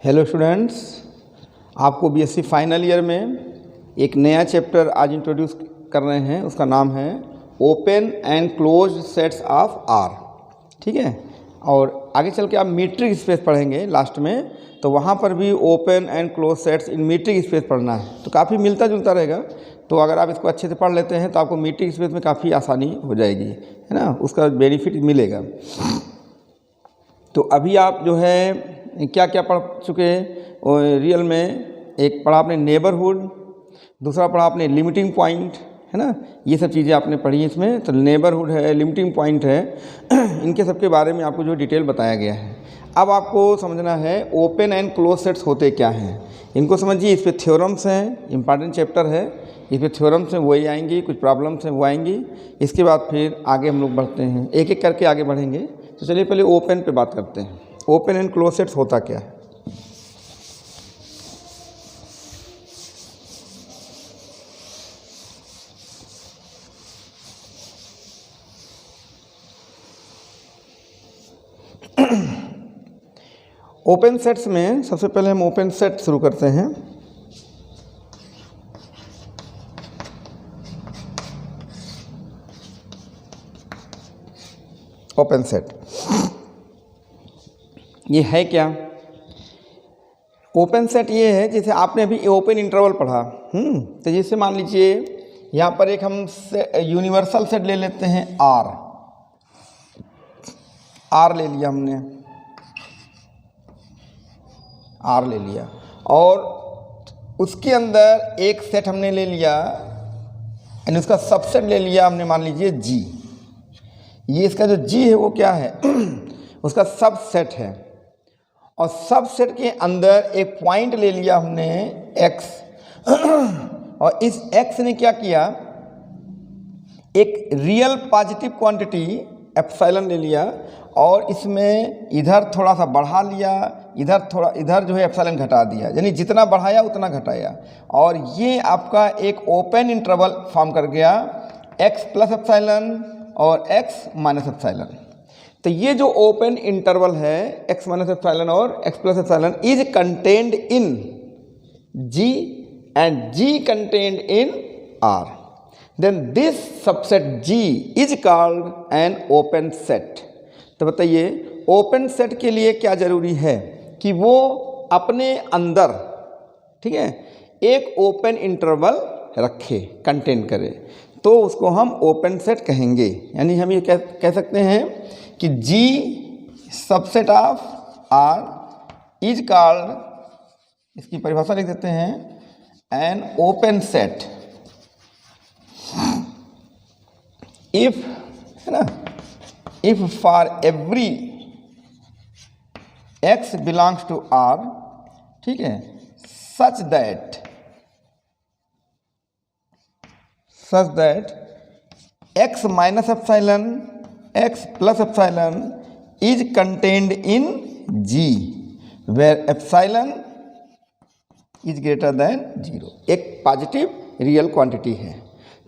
Hello students, आपको BSc final year में एक नया चैप्टर आज इंट्रोड्यूस कर रहे हैं। उसका नाम है open and closed sets of R. ठीक है, और आगे चल के आप मीट्रिक स्पेस पढ़ेंगे लास्ट में, तो वहाँ पर भी open and close sets in metric space पढ़ना है, तो काफ़ी मिलता जुलता रहेगा। तो अगर आप इसको अच्छे से पढ़ लेते हैं तो आपको मीट्रिक स्पेस में काफ़ी आसानी हो जाएगी, है ना, उसका बेनिफिट मिलेगा। तो अभी आप जो है क्या क्या पढ़ चुके हैं रियल में। एक पढ़ा आपने नेबरहुड, दूसरा पढ़ा आपने लिमिटिंग पॉइंट, है ना, ये सब चीज़ें आपने पढ़ी इसमें। तो नेबरहुड है, लिमिटिंग पॉइंट है, इनके सब के बारे में आपको जो डिटेल बताया गया है। अब आपको समझना है ओपन एंड क्लोज सेट्स होते क्या हैं, इनको समझिए। इस पर थ्योरम्स हैं, इंपॉर्टेंट चैप्टर है, इस पर थ्योरम्स हैं वही आएंगी, कुछ प्रॉब्लम्स हैं वो आएंगी। इसके बाद फिर आगे हम लोग बढ़ते हैं, एक एक करके आगे बढ़ेंगे। तो चलिए पहले ओपन पे बात करते हैं। ओपन एंड क्लोज सेट्स होता क्या है। ओपन सेट्स में सबसे पहले हम ओपन सेट शुरू करते हैं। ओपन सेट ये है क्या? ओपन सेट ये है, जैसे आपने अभी ओपन इंटरवल पढ़ा, तो जैसे मान लीजिए यहाँ पर एक हम यूनिवर्सल सेट ले लेते हैं आर ले लिया हमने, आर ले लिया, और उसके अंदर एक सेट हमने ले लिया, यानी उसका सबसेट ले लिया हमने, मान लीजिए जी। ये इसका जो जी है वो क्या है? उसका सबसेट है। और सबसेट के अंदर एक पॉइंट ले लिया हमने x, और इस x ने क्या किया, एक रियल पॉजिटिव क्वांटिटी एप्सिलॉन ले लिया, और इसमें इधर थोड़ा सा बढ़ा लिया, इधर जो है एप्सिलॉन घटा दिया, यानी जितना बढ़ाया उतना घटाया, और ये आपका एक ओपन इंटरवल फॉर्म कर गया, x प्लस एप्सिलॉन और x माइनस एप्सिलॉन। तो ये जो ओपन इंटरवल है x माइनस एप्सिलॉन और x plus epsilon is contained in G and G contained in R, then this subset G is called an open set. तो बताइए open set के लिए क्या जरूरी है कि वो अपने अंदर, ठीक है, एक ओपन इंटरवल रखे, कंटेन करे, तो उसको हम ओपन सेट कहेंगे। यानी हम ये कह सकते हैं कि G subset of R is called, इसकी परिभाषा लिख देते हैं, एन ओपन सेट इफ, है ना, if for every x belongs to R, ठीक है, such that x minus epsilon x plus epsilon is contained in G where epsilon is greater than 0। एक पॉजिटिव रियल क्वांटिटी है।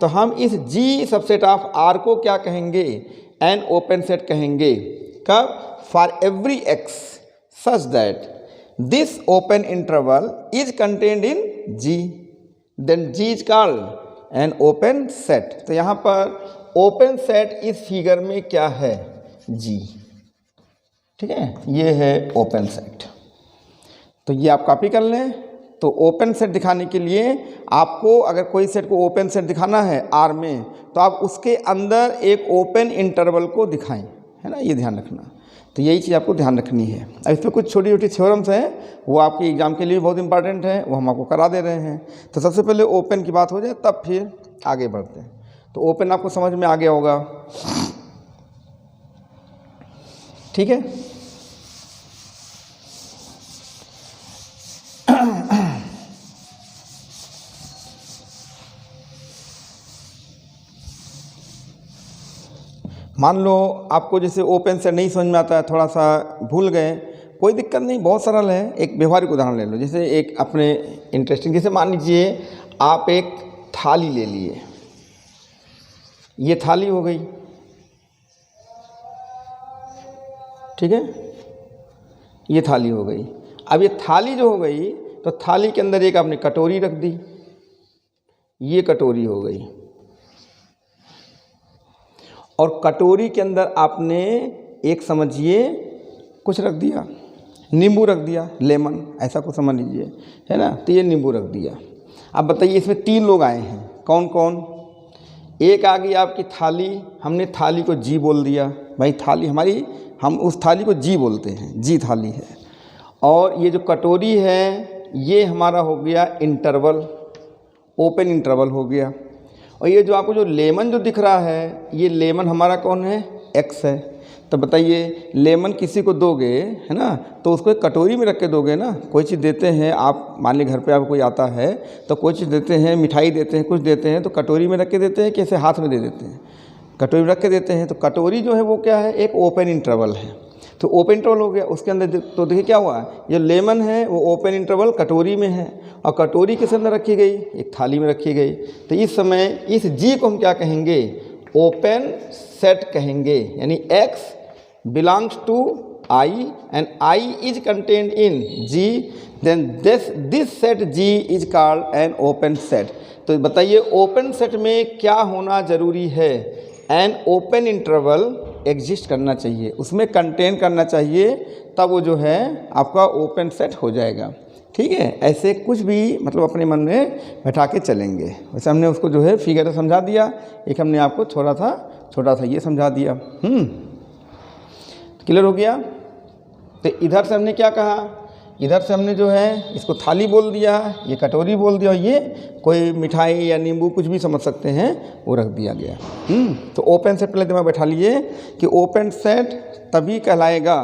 तो हम इस G subset of R को क्या कहेंगे? एन ओपन सेट कहेंगे। कब? For every x such that this open interval is contained in G, then G is called an open set. तो यहाँ पर ओपन सेट इस फिगर में क्या है? G, ठीक है, ये है ओपन सेट। तो ये आप कॉपी कर लें। तो ओपन सेट दिखाने के लिए आपको, अगर कोई सेट को ओपन सेट दिखाना है R में, तो आप उसके अंदर एक ओपन इंटरवल को दिखाएं, है ना, ये ध्यान रखना। तो यही चीज़ आपको ध्यान रखनी है। अब इस पर कुछ छोटी छोटी थ्योरम्स हैं, वो आपके एग्जाम के लिए बहुत इंपॉर्टेंट है, वो हम आपको करा दे रहे हैं। तो सबसे पहले ओपन की बात हो जाए, तब फिर आगे बढ़ते हैं। तो ओपन आपको समझ में आ गया होगा, ठीक है। मान लो आपको जैसे ओपन सेट नहीं समझ में आता है, थोड़ा सा भूल गए, कोई दिक्कत नहीं, बहुत सरल है। एक व्यवहारिक उदाहरण ले लो, जैसे एक अपने इंटरेस्टिंग, जैसे मान लीजिए आप एक थाली ले लिए, ये थाली हो गई, ठीक है, ये थाली हो गई। अब ये थाली जो हो गई, तो थाली के अंदर एक आपने कटोरी रख दी, ये कटोरी हो गई, और कटोरी के अंदर आपने एक समझिए कुछ रख दिया, नींबू रख दिया, लेमन ऐसा कुछ समझ लीजिए, है ना। तो ये नींबू रख दिया। अब बताइए इसमें 3 लोग आए हैं, कौन कौन। एक आ गई आपकी थाली, हमने थाली को जी बोल दिया, भाई थाली हमारी, हम उस थाली को जी बोलते हैं, जी थाली है। और ये जो कटोरी है ये हमारा हो गया इंटरवल, ओपन इंटरवल हो गया। और ये जो आपको जो लेमन जो दिख रहा है, ये लेमन हमारा कौन है, एक्स है। तो बताइए लेमन किसी को दोगे, है ना, तो उसको एक कटोरी में रख के दोगे ना। कोई चीज़ देते हैं आप, मान लीजिए घर पे आपको कोई आता है तो कोई चीज़ देते हैं, मिठाई देते हैं, कुछ देते हैं, तो कटोरी में रख के देते हैं कि ऐसे हाथ में दे देते हैं, कटोरी में रख के देते हैं। तो कटोरी जो है वो क्या है, एक ओपन इंटरवल है। तो ओपन इंटरवल हो गया उसके अंदर। तो देखिए क्या हुआ, ये लेमन है वो ओपन इंटरवल कटोरी में है, और कटोरी किस अंदर रखी गई, एक थाली में रखी गई। तो इस समय इस जी को हम क्या कहेंगे, ओपन सेट कहेंगे। यानी x belongs to I and I is contained in G, then this set G is called an open set. तो बताइए ओपन सेट में क्या होना जरूरी है, एन ओपन इंटरवल एग्जिस्ट करना चाहिए, उसमें कंटेन करना चाहिए, तब वो जो है आपका ओपन सेट हो जाएगा। ठीक है, ऐसे कुछ भी मतलब अपने मन में बैठा के चलेंगे। वैसे हमने उसको जो है फिगर समझा दिया, एक हमने आपको छोटा सा ये समझा दिया। क्लियर हो गया। तो इधर से हमने क्या कहा, इधर से हमने जो है इसको थाली बोल दिया, ये कटोरी बोल दिया, और ये कोई मिठाई या नींबू कुछ भी समझ सकते हैं वो रख दिया गया। तो ओपन सेट पहले दिमाग बैठा लिए कि ओपन सेट तभी कहलाएगा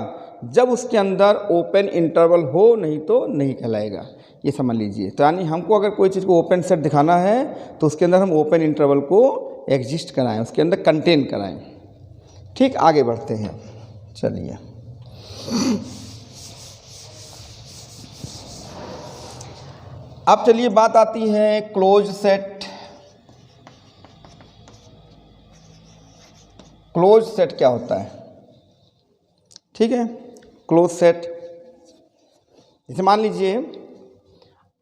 जब उसके अंदर ओपन इंटरवल हो, नहीं तो नहीं कहलाएगा, ये समझ लीजिए। तो यानी हमको अगर कोई चीज़ को ओपन सेट दिखाना है तो उसके अंदर हम ओपन इंटरवल को एग्जिस्ट कराएं, उसके अंदर कंटेन कराएं। ठीक, आगे बढ़ते हैं, चलिए। अब चलिए बात आती है क्लोज सेट। क्लोज सेट क्या होता है, ठीक है। क्लोज सेट जैसे मान लीजिए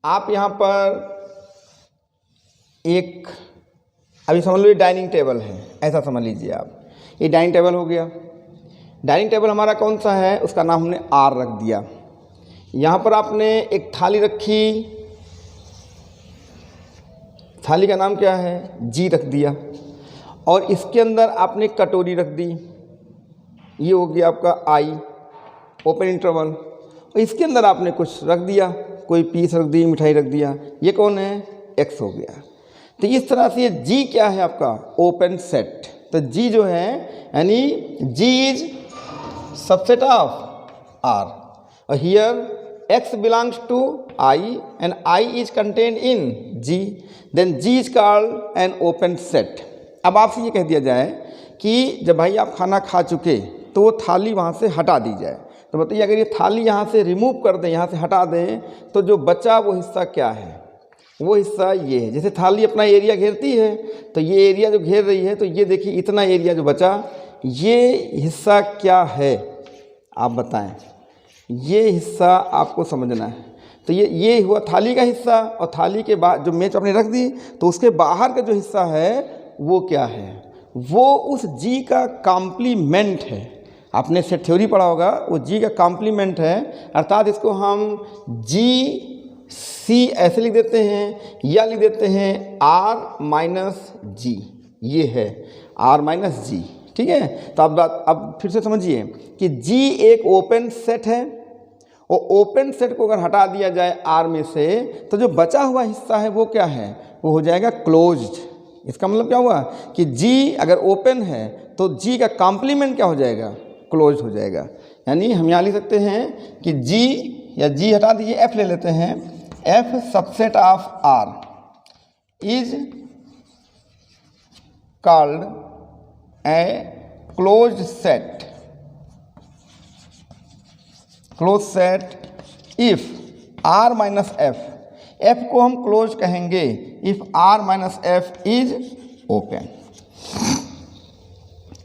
आप यहाँ पर एक, अभी समझ लो डाइनिंग टेबल है, ऐसा समझ लीजिए आप, ये डाइनिंग टेबल हो गया। डाइनिंग टेबल हमारा कौन सा है, उसका नाम हमने आर रख दिया। यहाँ पर आपने एक थाली रखी, थाली का नाम क्या है, जी रख दिया, और इसके अंदर आपने कटोरी रख दी, ये हो गया आपका आई, ओपन इंटरवल। और इसके अंदर आपने कुछ रख दिया, कोई पीस रख दी, मिठाई रख दिया, ये कौन है, एक्स हो गया। तो इस तरह से ये जी क्या है आपका, ओपन सेट। तो जी जो है यानी जी इज सबसेट ऑफ आर, और here x belongs to I and I is contained in G, then G is called an open set। अब आपसे ये कह दिया जाए कि जब भाई आप खाना खा चुके तो वो थाली वहाँ से हटा दी जाए, तो बताइए अगर ये थाली यहाँ से रिमूव कर दें, यहाँ से हटा दें, तो जो बचा वो हिस्सा क्या है, वो हिस्सा ये है। जैसे थाली अपना एरिया घेरती है, तो ये एरिया जो घेर रही है, तो ये देखिए इतना एरिया जो बचा, ये हिस्सा क्या है आप बताएं, ये हिस्सा आपको समझना है। तो ये हुआ थाली का हिस्सा, और थाली के बाद जो मेज आपने रख दी, तो उसके बाहर का जो हिस्सा है वो क्या है, वो उस जी का कॉम्प्लीमेंट है। आपने सेट थ्योरी पढ़ा होगा, वो जी का कॉम्प्लीमेंट है, अर्थात इसको हम जी सी ऐसे लिख देते हैं, या लिख देते हैं आर माइनस जी, ये है आर माइनस जी। ठीक है, तो अब फिर से समझिए कि जी एक ओपन सेट है, और ओपन सेट को अगर हटा दिया जाए आर में से, तो जो बचा हुआ हिस्सा है वो क्या है, वो हो जाएगा क्लोज्ड। इसका मतलब क्या हुआ कि जी अगर ओपन है तो जी का कॉम्प्लीमेंट क्या हो जाएगा, क्लोज हो जाएगा। यानी हम यहाँ लिख सकते हैं कि जी, या जी हटा दीजिए, एफ ले लेते हैं, F subset of R is called a closed set. Close set if R minus F, F को हम क्लोज कहेंगे if R minus F is open.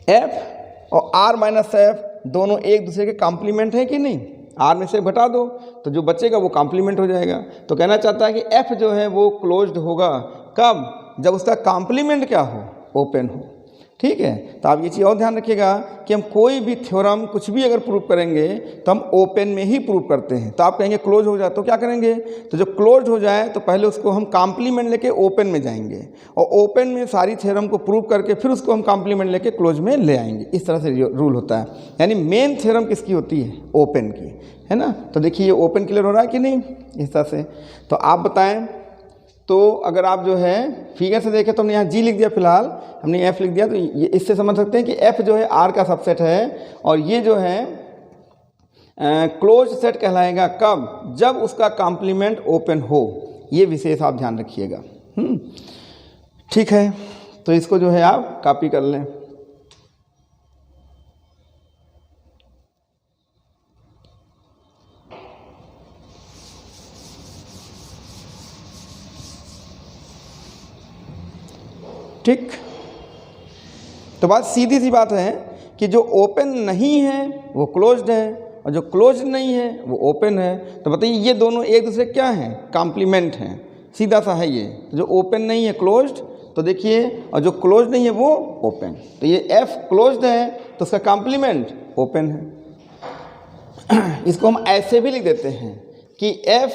F और आर माइनस एफ दोनों एक दूसरे के कॉम्प्लीमेंट है कि नहीं, आर में से घटा दो तो जो बचेगा वो कॉम्प्लीमेंट हो जाएगा। तो कहना चाहता है कि एफ जो है वो क्लोज्ड होगा कब, जब उसका कॉम्प्लीमेंट क्या हो, ओपन हो। ठीक है, तो आप ये चीज़ और ध्यान रखिएगा कि हम कोई भी थ्योरम कुछ भी अगर प्रूव करेंगे तो हम ओपन में ही प्रूव करते हैं। तो आप कहेंगे क्लोज हो जाए तो क्या करेंगे, तो जब क्लोज हो जाए तो पहले उसको हम कॉम्प्लीमेंट लेके ओपन में जाएंगे और ओपन में सारी थ्योरम को प्रूव करके फिर उसको हम कॉम्प्लीमेंट लेके क्लोज में ले आएंगे। इस तरह से रूल होता है। यानी मेन थ्योरम किसकी होती है, ओपन की, है ना। तो देखिए ये ओपन क्लियर हो रहा है कि नहीं, इस तरह से। तो आप बताएं, तो अगर आप जो है फिगर से देखें तो हमने यहाँ जी लिख दिया, फिलहाल हमने एफ लिख दिया, तो ये इससे समझ सकते हैं कि एफ जो है आर का सबसेट है और ये जो है क्लोज सेट कहलाएगा कब, जब उसका कॉम्प्लीमेंट ओपन हो। ये विशेष आप ध्यान रखिएगा। ठीक है, तो इसको जो है आप कॉपी कर लें। ठीक, तो बात सीधी सी बात है कि जो ओपन नहीं है वो क्लोज्ड है और जो क्लोज नहीं है वो ओपन है। तो बताइए ये दोनों एक दूसरे क्या हैं, कॉम्प्लीमेंट हैं, सीधा सा है ये। जो ओपन नहीं है क्लोज्ड, तो देखिए, और जो क्लोज नहीं है वो ओपन। तो ये एफ क्लोज्ड है तो उसका कॉम्प्लीमेंट ओपन है। इसको हम ऐसे भी लिख देते हैं कि F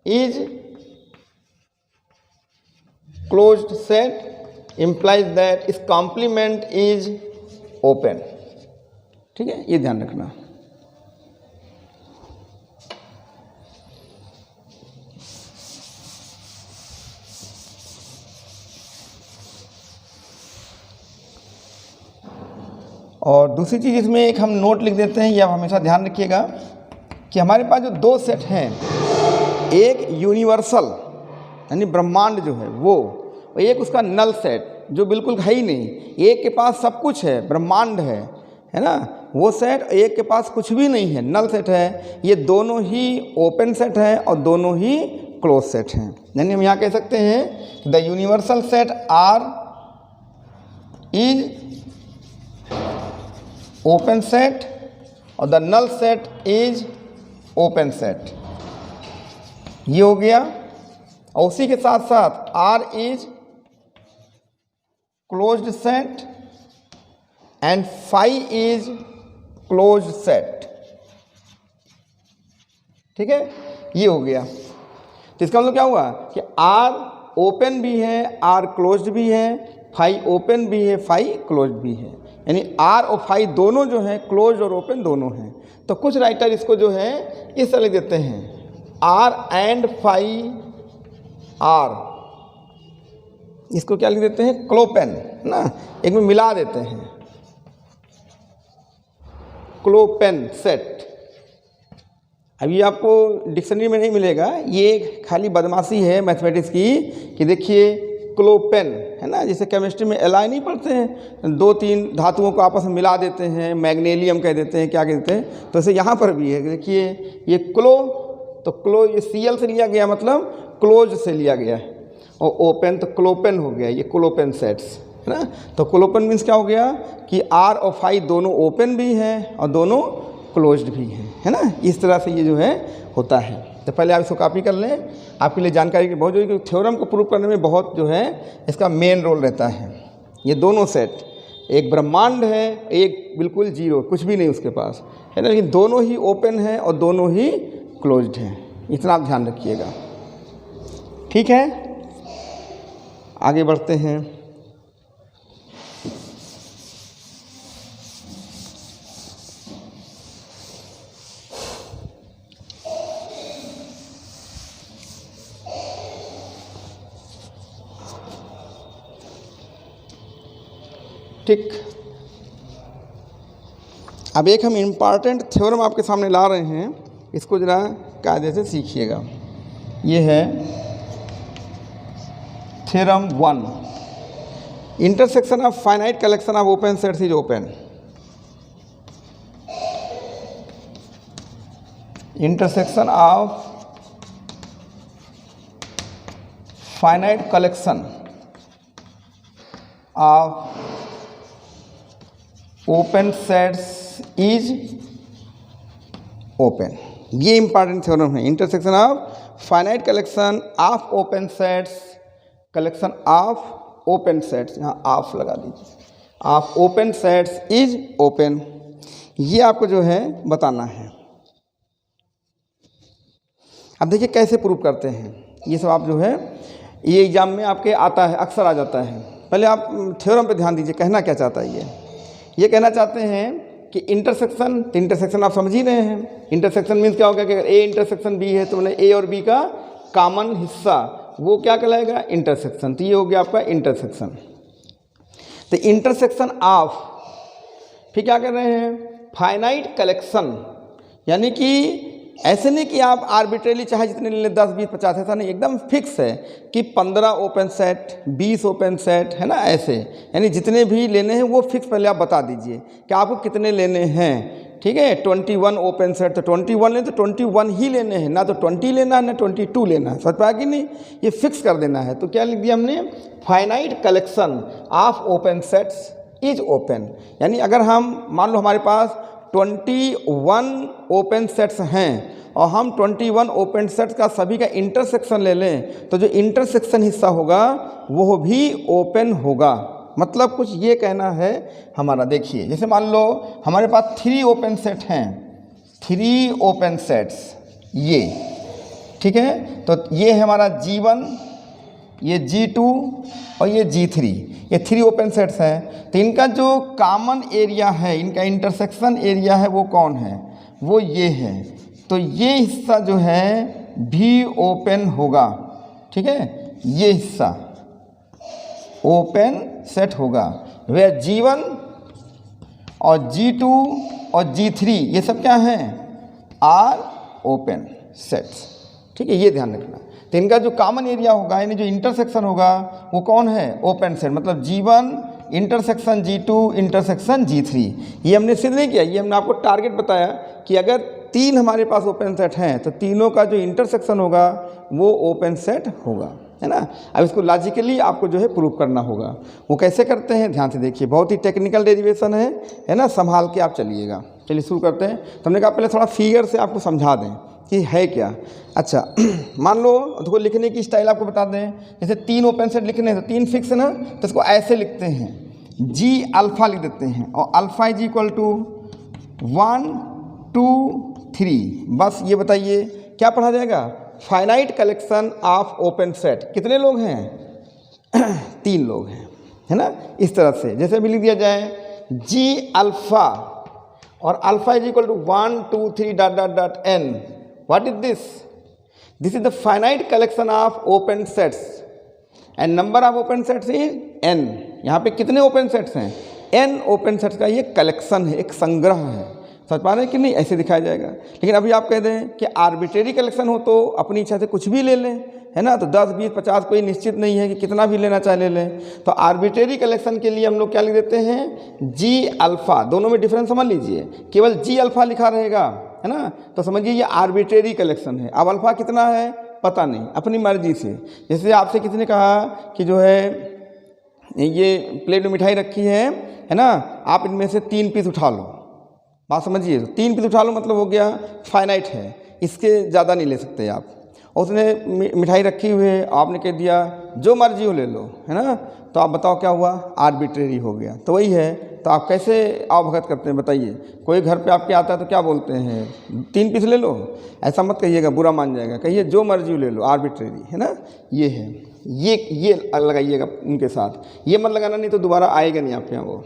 is closed set implies that its complement is open। ठीक है, ये ध्यान रखना। और दूसरी चीज़ इसमें एक हम नोट लिख देते हैं, ये आप हमेशा ध्यान रखिएगा कि हमारे पास जो दो सेट हैं, एक यूनिवर्सल यानी ब्रह्मांड जो है वो, और एक उसका नल सेट जो बिल्कुल है ही नहीं। एक के पास सब कुछ है, ब्रह्मांड है ना, वो सेट, एक के पास कुछ भी नहीं है, नल सेट है। ये दोनों ही ओपन सेट है और दोनों ही क्लोज सेट हैं। यानी हम यहाँ कह सकते हैं कि the universal set R is open set और the null set is open set. ये हो गया। और उसी के साथ साथ R is closed set and phi is closed set. ठीक है, ये हो गया। तो इसका मतलब क्या हुआ कि आर ओपन भी है, आर क्लोज्ड भी है, फाई ओपन भी है, फाई क्लोज्ड भी है। यानी आर और फाई दोनों जो हैं क्लोज्ड और ओपन दोनों हैं। तो कुछ राइटर इसको जो है इस तरह लिख देते हैं, आर एंड फाई आर, इसको क्या लिख देते हैं, क्लोपेन ना, एक में मिला देते हैं, क्लोपेन सेट। अभी आपको डिक्शनरी में नहीं मिलेगा, ये खाली बदमाशी है मैथमेटिक्स की कि देखिए क्लोपेन है ना, जैसे केमिस्ट्री में एलाई नहीं पढ़ते हैं, दो तीन धातुओं को आपस में मिला देते हैं, मैग्नीशियम कह देते हैं, क्या कहते हैं, तो ऐसे यहाँ पर भी है। देखिए ये क्लो, तो क्लो ये Cl से लिया गया, मतलब क्लोज से लिया गया है, और ओपन तो क्लोपेन हो गया, ये क्लोपेन सेट्स है ना। तो क्लोपेन मीन्स क्या हो गया कि आर और फाई दोनों ओपन भी हैं और दोनों क्लोज्ड भी हैं, है ना। इस तरह से ये जो है होता है। तो पहले आप इसको कॉपी कर लें, आपके लिए जानकारी की बहुत जरूरी, क्योंकि थ्योरम को प्रूव करने में बहुत जो है इसका मेन रोल रहता है। ये दोनों सेट, एक ब्रह्मांड है, एक बिल्कुल जीरो, कुछ भी नहीं उसके पास, है ना, लेकिन दोनों ही ओपन हैं और दोनों ही क्लोज्ड हैं। इतना आप ध्यान रखिएगा। ठीक है, आगे बढ़ते हैं। ठीक, अब एक हम इम्पॉर्टेंट थ्योरम आपके सामने ला रहे हैं, इसको ज़रा कायदे से सीखिएगा। ये है theorem 1, intersection of finite collection of open sets is open. Intersection of finite collection of open sets is open. ये इंपॉर्टेंट थ्योरम है, intersection of finite collection of open sets, collection of open sets, यहाँ of लगा दीजिए, of open sets is open. ये आपको जो है बताना है। अब देखिए कैसे प्रूव करते हैं, ये सब आप जो है ये एग्जाम में आपके आता है, अक्सर आ जाता है। पहले आप थ्योरम पे ध्यान दीजिए, कहना क्या चाहता है ये कहना चाहते हैं कि इंटरसेक्शन, तो इंटरसेक्शन आप समझ ही रहे हैं। इंटरसेक्शन मीन्स क्या होगा कि अगर ए इंटरसेक्शन बी है तो मतलब ए और बी का कॉमन हिस्सा वो क्या कहलाएगा, इंटरसेक्शन। तो ये हो गया आपका इंटरसेक्शन। तो इंटरसेक्शन ऑफ, फिर क्या कर रहे हैं, फाइनाइट कलेक्शन, यानी कि ऐसे नहीं कि आप आर्बिट्रेली चाहे जितने ले लें 10, 20, 50, ऐसा नहीं, एकदम फिक्स है कि 15 ओपन सेट, 20 ओपन सेट, है ना, ऐसे, यानी जितने भी लेने हैं वो फिक्स पहले आप बता दीजिए कि आपको कितने लेने हैं। ठीक है, 21 ओपन सेट तो 21 लें तो 21 ही लेने हैं, ना तो 20 लेना है ना 22 लेना है, समझ पाया कि नहीं, ये फिक्स कर देना है। तो क्या लिख दिया हमने, finite collection of open sets is open. यानी अगर हम मान लो हमारे पास 21 ओपन सेट्स हैं और हम 21 ओपन सेट्स का सभी का इंटरसेक्शन ले लें तो जो इंटरसेक्शन हिस्सा होगा वो भी ओपन होगा। मतलब कुछ ये कहना है हमारा। देखिए जैसे मान लो हमारे पास 3 ओपन सेट हैं, 3 ओपन सेट्स ये, ठीक है, तो ये है हमारा G1, ये G2 और ये G3, ये 3 ओपन सेट्स हैं। तो इनका जो कॉमन एरिया है, इनका इंटरसेक्शन एरिया है वो कौन है, वो ये है। तो ये हिस्सा जो है भी ओपन होगा, ठीक है, ये हिस्सा ओपन सेट होगा। वह G1 और G2 और G3 ये सब क्या हैं, आर ओपन सेट्स, ठीक है, ये ध्यान रखना। तो इनका जो कॉमन एरिया होगा यानी जो इंटरसेक्शन होगा वो कौन है, ओपन सेट, मतलब G1 intersection G2 intersection G3। ये हमने सिद्ध नहीं किया, ये हमने आपको टारगेट बताया कि अगर 3 हमारे पास ओपन सेट हैं तो तीनों का जो इंटरसेक्शन होगा वो ओपन सेट होगा, है ना। अब इसको लॉजिकली आपको जो है प्रूव करना होगा। वो कैसे करते हैं ध्यान से देखिए, बहुत ही टेक्निकल डेरिवेशन है ना, संभाल के आप चलिएगा। चलिए शुरू करते हैं। तो हमने कहा पहले थोड़ा फिगर से आपको समझा दें कि है क्या। अच्छा मान लो देखो लिखने की स्टाइल आपको बता दें, जैसे 3 ओपन सेट लिखने हैं तो 3 फिक्स है ना, तो इसको ऐसे लिखते हैं, G अल्फ़ा लिख देते हैं और अल्फ़ा इज इक्वल टू 1 2 3। बस ये बताइए क्या पढ़ा जाएगा, finite collection of open set. कितने लोग हैं 3 लोग हैं, है ना। इस तरह से जैसे भी लिख दिया जाए G अल्फ़ा और alpha is equal to 1 2 3 dot dot dot n। What is this? This is the finite collection of open sets and number of open sets is n। यहाँ पे कितने ओपन सेट्स हैं, n ओपन सेट्स का ये collection है, एक संग्रह है। समझ पा रहे हैं कि नहीं, ऐसे दिखाया जाएगा। लेकिन अभी आप कह दें कि आर्बिट्रेरी कलेक्शन हो तो अपनी इच्छा से कुछ भी ले लें, है ना, तो 10 20 50 कोई निश्चित नहीं है कि कितना भी लेना चाहे ले लें। तो आर्बिट्रेरी कलेक्शन के लिए हम लोग क्या लिख देते हैं, G अल्फ़ा। दोनों में डिफरेंस समझ लीजिए, केवल G अल्फ़ा लिखा रहेगा, है ना, तो समझिए ये आर्बिट्रेरी कलेक्शन है। अब अल्फ़ा कितना है पता नहीं, अपनी मर्जी से। जैसे आपसे किसी ने कहा कि जो है ये प्लेट में मिठाई रखी है ना, आप इनमें से 3 पीस उठा लो, बात समझिए, 3 पीस उठा लो मतलब हो गया फाइनाइट है, इसके ज़्यादा नहीं ले सकते आप। और उसने मिठाई रखी हुई है, आपने कह दिया जो मर्जी हो ले लो, है ना, तो आप बताओ क्या हुआ, आर्बिट्रेरी हो गया। तो वही है, तो आप कैसे अवगत करते हैं बताइए। कोई घर पे आपके आता है तो क्या बोलते हैं, 3 पीस ले लो, ऐसा मत कहिएगा, बुरा मान जाएगा, कहिए जो मर्जी ले लो, आर्बिट्रेरी, है ना। ये है, ये लगाइएगा उनके साथ, ये मत लगाना, नहीं तो दोबारा आएगा नहीं आपके यहाँ वो,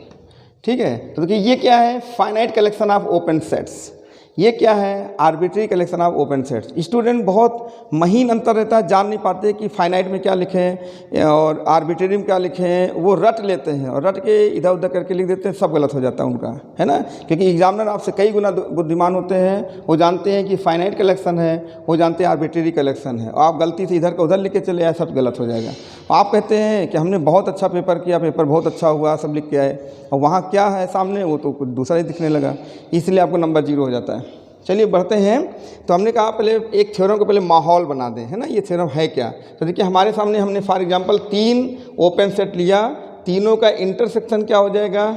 ठीक है। तो देखिए ये क्या है, finite collection of open sets. ये क्या है, arbitrary collection of open sets. Student बहुत महीन अंतर रहता है, जान नहीं पाते कि फाइनाइट में क्या लिखें और आर्बिट्री में क्या लिखें, वो रट लेते हैं और रट के इधर उधर करके लिख देते हैं, सब गलत हो जाता है उनका, है ना। क्योंकि एग्जामिनर आपसे कई गुना बुद्धिमान होते हैं, वो जानते हैं कि फाइनाइट कलेक्शन है, वो जानते हैं आर्बिट्री कलेक्शन है, और आप गलती से इधर का उधर लिख के चले आए, सब गलत हो जाएगा। आप कहते हैं कि हमने बहुत अच्छा पेपर किया, पेपर बहुत अच्छा हुआ, सब लिख के आए, और वहाँ क्या है सामने, वो तो कुछ दूसरा ही दिखने लगा, इसलिए आपको नंबर 0 हो जाता है। चलिए बढ़ते हैं। तो हमने कहा पहले एक थ्योरम को पहले माहौल बना दें, है ना, ये थ्योरम है क्या। तो देखिए हमारे सामने हमने फॉर एग्जांपल 3 ओपन सेट लिया, तीनों का इंटरसेक्शन क्या हो जाएगा,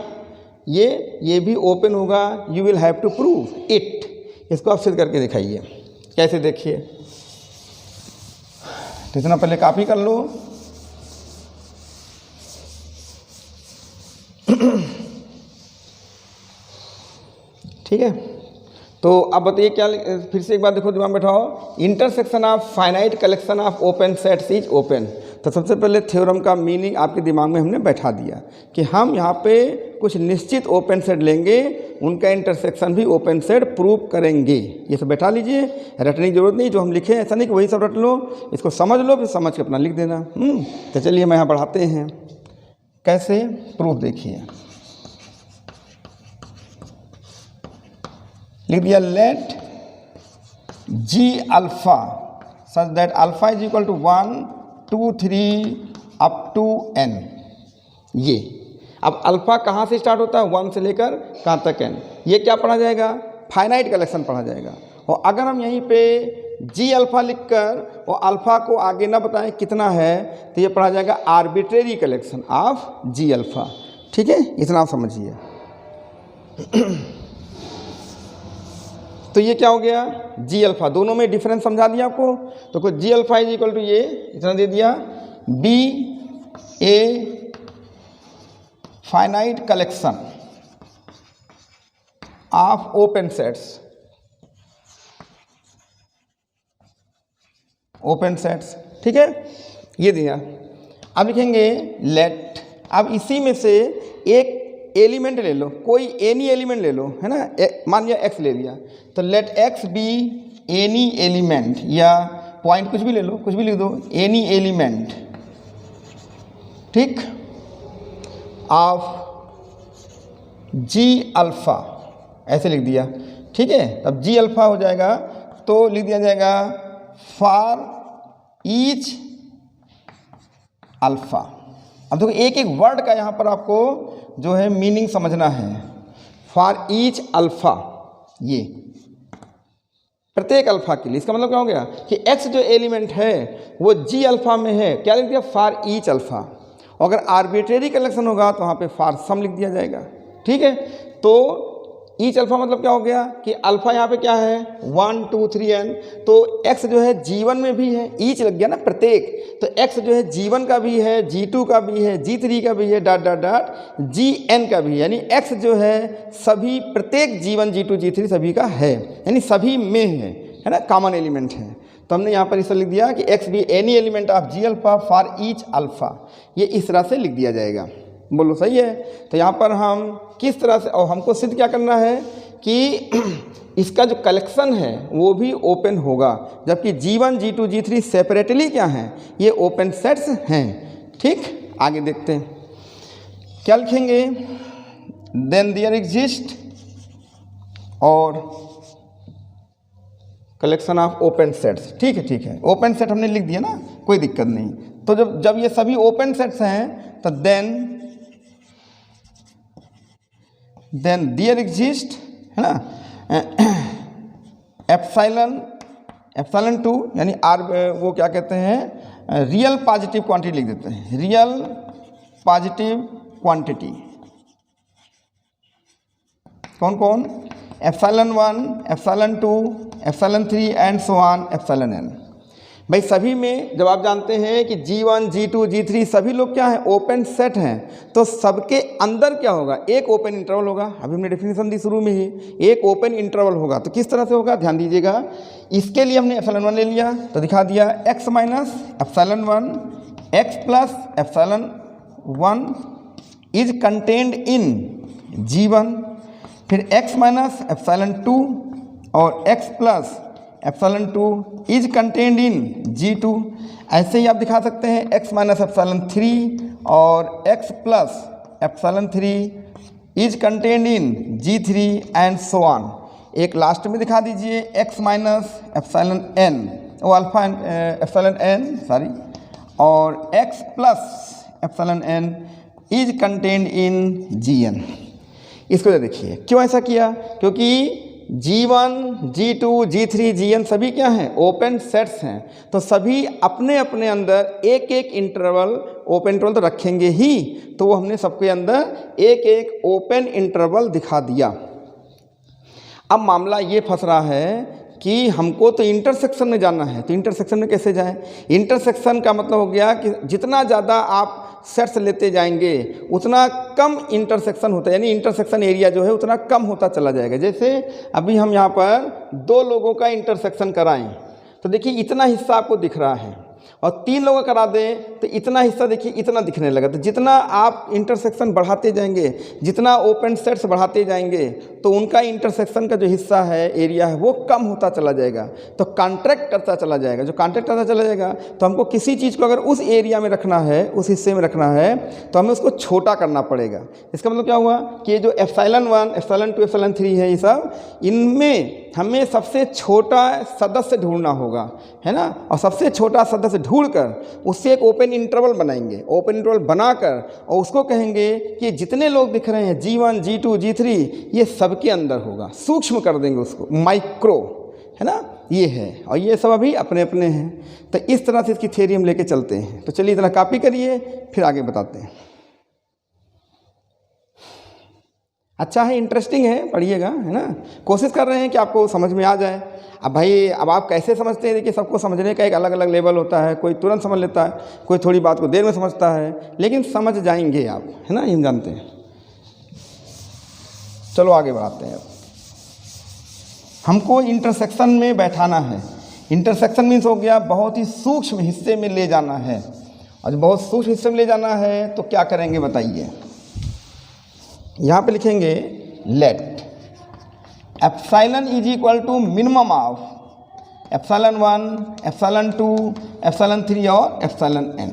ये भी ओपन होगा, you will have to prove it, इसको आप सिद्ध करके दिखाइए। कैसे देखिए, तो इतना पहले कॉपी कर लो। ठीक है, तो अब बताइए क्या, फिर से एक बार देखो, दिमाग में बैठाओ। Intersection of finite collection of open sets is open. तो सबसे पहले थ्योरम का मीनिंग आपके दिमाग में हमने बैठा दिया कि हम यहाँ पे कुछ निश्चित ओपन सेट लेंगे, उनका इंटरसेक्शन भी ओपन सेट प्रूव करेंगे। ये सब बैठा लीजिए, रटने की जरूरत नहीं, जो हम लिखे ऐसा नहीं कि वही सब रट लो, इसको समझ लो, फिर समझ के अपना लिख देना। तो चलिए मैं यहाँ बढ़ाते हैं, कैसे प्रूफ देखिए। लिख दिया, let G alpha such that alpha is equal to 1 2 3 up to n। ये अब अल्फा कहाँ से स्टार्ट होता है, 1 से लेकर कहाँ तक n। ये क्या पढ़ा जाएगा, फाइनाइट कलेक्शन पढ़ा जाएगा। और अगर हम यहीं पे जी अल्फा लिखकर और अल्फा को आगे ना बताएं कितना है, तो ये पढ़ा जाएगा arbitrary collection of G alpha. ठीक है, इतना आप समझिए। तो ये क्या हो गया, जी अल्फा, दोनों में डिफरेंस समझा दिया आपको। तो कुछ G alpha is equal to ये इतना दे दिया, be a finite collection of open sets, open sets. ठीक है, ये दिया। अब लिखेंगे लेट, अब इसी में से एक एलिमेंट ले लो, कोई एनी एलिमेंट ले लो, है ना, मान लिया एक्स ले लिया, तो let x be any element, या पॉइंट कुछ भी ले लो, कुछ भी लिख दो, एनी एलिमेंट, ठीक, ऑफ जी अल्फा, ऐसे लिख दिया। ठीक है, अब जी अल्फा हो जाएगा तो लिख दिया जाएगा फॉर ईच अल्फा। अब देखो एक एक वर्ड का यहाँ पर आपको जो है मीनिंग समझना है। फॉर ईच अल्फा, ये प्रत्येक अल्फा के लिए, इसका मतलब क्या हो गया कि एक्स जो एलिमेंट है वो जी अल्फा में है, क्या लिख दिया, फॉर ईच अल्फा। अगर आर्बिट्रेरी कलेक्शन होगा तो वहाँ पे फॉर सम लिख दिया जाएगा। ठीक है, तो ईच अल्फा मतलब क्या हो गया कि अल्फा यहाँ पे क्या है 1 2 3 n, तो एक्स जो है G1 में भी है, ईच लग गया ना प्रत्येक, तो एक्स जो है G1 का भी है, G2 का भी है, G3 का भी है, डॉट डॉट डॉट Gn का भी है, यानी एक्स जो है सभी प्रत्येक G1 G2 G3 सभी का है, यानी सभी में है ना, कॉमन एलिमेंट है। तो हमने यहाँ पर इसे लिख दिया कि x be any element of G alpha for each alpha, ये इस तरह से लिख दिया जाएगा। बोलो सही है। तो यहाँ पर हम किस तरह से, और हमको सिद्ध क्या करना है कि इसका जो कलेक्शन है वो भी ओपन होगा, जबकि G1 G2 G3 सेपरेटली क्या हैं, ये ओपन सेट्स हैं। ठीक, आगे देखते हैं क्या लिखेंगे, देन देयर एग्जिस्ट और कलेक्शन ऑफ ओपन सेट्स। ठीक है, ठीक है, ओपन सेट हमने लिख दिया ना, कोई दिक्कत नहीं। तो जब ये सभी ओपन सेट्स हैं तो देन देयर एग्जिस्ट, है ना, एप्सिलॉन 2, यानी आर, वो क्या कहते हैं, रियल पॉजिटिव क्वांटिटी लिख देते हैं, रियल पॉजिटिव क्वांटिटी। कौन कौन, epsilon 1, epsilon 2, epsilon 3 and so on epsilon n। भाई सभी में जब आप जानते हैं कि G1 G2 G3 सभी लोग क्या हैं, ओपन सेट हैं, तो सबके अंदर क्या होगा, एक ओपन इंटरवल होगा। अभी हमने डेफिनेशन दी शुरू में ही, एक ओपन इंटरवल होगा। तो किस तरह से होगा, ध्यान दीजिएगा। इसके लिए हमने एप्सिलॉन 1 ले लिया, तो दिखा दिया x minus epsilon 1 x plus epsilon 1 is contained in G1, फिर x माइनस एप्सिलॉन 2 और x plus epsilon 2 is contained in G2। ऐसे ही आप दिखा सकते हैं x माइनस एप्सिलॉन 3 और x plus epsilon 3 is contained in G3 and so on. एक last में दिखा दीजिए x माइनस एप्सिलॉन n, वो अल्फा एप्सिलॉन n सॉरी, और x plus epsilon n is contained in Gn। इसको देखिए क्यों ऐसा किया, क्योंकि G1 G2 G3 Gn सभी क्या हैं, ओपन सेट्स हैं। तो सभी अपने अपने अंदर एक एक इंटरवल, ओपन इंटरवल तो रखेंगे ही, तो वो हमने सबके अंदर एक एक ओपन इंटरवल दिखा दिया। अब मामला ये फंस रहा है कि हमको तो इंटरसेक्शन में जाना है, तो इंटरसेक्शन में कैसे जाएं? इंटरसेक्शन का मतलब हो गया कि जितना ज़्यादा आप सेट्स लेते जाएंगे उतना कम इंटरसेक्शन होता है, यानी इंटरसेक्शन एरिया जो है उतना कम होता चला जाएगा। जैसे अभी हम यहाँ पर दो लोगों का इंटरसेक्शन कराएं तो देखिए इतना हिस्सा आपको दिख रहा है, और तीन लोगों करा दें तो इतना हिस्सा देखिए इतना दिखने लगा। तो जितना आप इंटरसेक्शन बढ़ाते जाएंगे, जितना ओपन सेट्स बढ़ाते जाएंगे, तो उनका इंटरसेक्शन का जो हिस्सा है, एरिया है, वो कम होता चला जाएगा, तो कॉन्ट्रैक्ट करता चला जाएगा। जो कॉन्ट्रैक्ट करता चला जाएगा तो हमको किसी चीज़ को अगर उस एरिया में रखना है, उस हिस्से में रखना है, तो हमें उसको छोटा करना पड़ेगा। इसका मतलब क्या हुआ कि ये जो एप्सिलॉन 1, एप्सिलॉन 2, एप्सिलॉन 3 है, ये सब इनमें हमें सबसे छोटा सदस्य ढूंढना होगा, है ना। और सबसे छोटा सदस्य ढूंढकर उससे एक ओपन इंटरवल बनाएंगे। ओपन इंटरवल बनाकर और उसको कहेंगे कि जितने लोग दिख रहे हैं G1, G2, G3, ये सबके अंदर होगा। सूक्ष्म कर देंगे उसको, माइक्रो, है ना, ये है। और ये सब अभी अपने अपने हैं। तो इस तरह से इसकी थ्योरी हम लेके चलते हैं। तो चलिए इतना कॉपी करिए, फिर आगे बताते हैं। अच्छा है, इंटरेस्टिंग है, पढ़िएगा, है ना। कोशिश कर रहे हैं कि आपको समझ में आ जाए। अब भाई अब आप कैसे समझते हैं, देखिए सबको समझने का एक अलग अलग लेवल होता है। कोई तुरंत समझ लेता है, कोई थोड़ी बात को देर में समझता है, लेकिन समझ जाएंगे आप, है ना, ये हम जानते हैं। चलो आगे बढ़ाते हैं। हमको इंटरसेक्शन में बैठाना है। इंटरसेक्शन मीन्स हो गया बहुत ही सूक्ष्म हिस्से में ले जाना है। और जब बहुत सूक्ष्म हिस्से में ले जाना है तो क्या करेंगे बताइए। यहाँ पे लिखेंगे let epsilon is equal to minimum of epsilon 1, epsilon 2, epsilon 3 और एप्सिलॉन n।